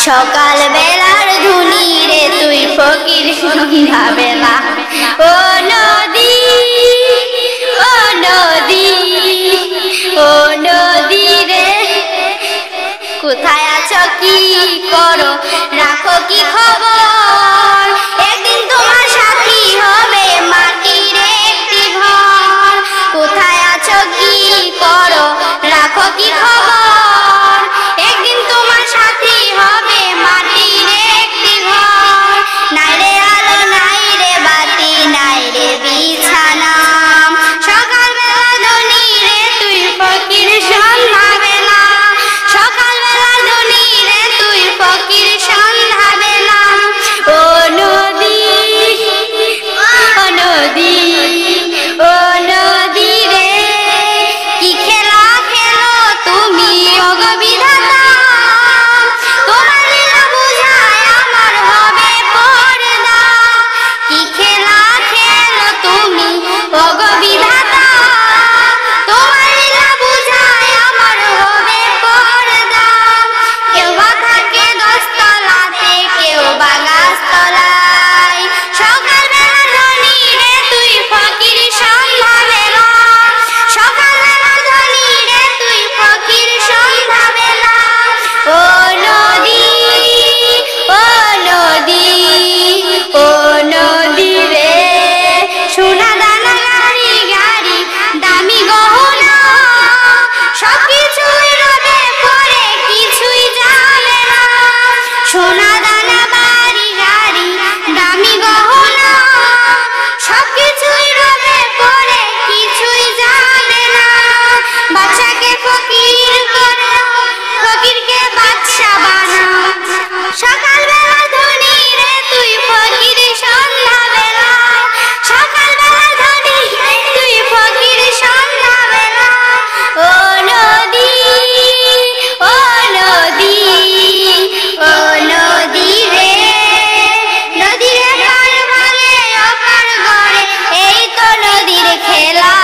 সকাল বেলার ধুনি রে তুই ফকির সন্ধ্যা বেলা। ও নদী, ও নদী, ও নদী রে কোথায় আছো, কি করো, রাখো কি খবর? একদিন তোমার সাথী হবে মাটির একটি ঘর। কোথায় আছো, কি করো, রাখো কি খবর? একদিন তোমার সাথী হবে মাটির একটি ঘর। নাই রে আলো, নাই রে বাতি, নাই রে বিছানা। সকালবেলা ধনী রে তুই ফকির সন্ধ্যা বেলা। সকালবেলা ধনী রে তুই ফকির সন্ধ্যা বেলা। ও নদী, ও নদী, ও নদী রে কি খেলা খেলো তুমি ওগো বিধাতা। তোমার লীলা বুঝায় আমার হবে পর্দা। কি খেলা খেলো তুমি ওগো বিধাতা। তোমার লীলা বুঝায় আমার হবে পর্দা। কেউ বা থাকে 10 তলাতে, কেউ বা গাছতলায়। সকালবেলা ধনী রে তুই ফকির সন্ধ্যা বেলা। সকালবেলা ধনী রে তুই ফকির সন্ধ্যা বেলা। ও নদী, ও নদী, ও নদী রে সোনা দানা গাড়ি গাড়ি দামি গহনা। সবকিছুই রবে পরে কিছুই যাবে না। সোনা দানা বাড়ি গাড়ি দামি গহনা। সবকিছুই রবে পরে কিছুই যাবে না। বাচ্চাকে ফকির করে ফকিরকে বাদশা বানাও। সকালবেলা ধনী রে তুই ফকির সন্ধ্যা বেলা। সকালবেলা ধনী তুই ফকির সন্ধ্যা বেলা। ও নদী, ও নদী, ও নদী রে নদী রে পার ভাঙে অপার গড়ে, এই তো নদীর খেলা।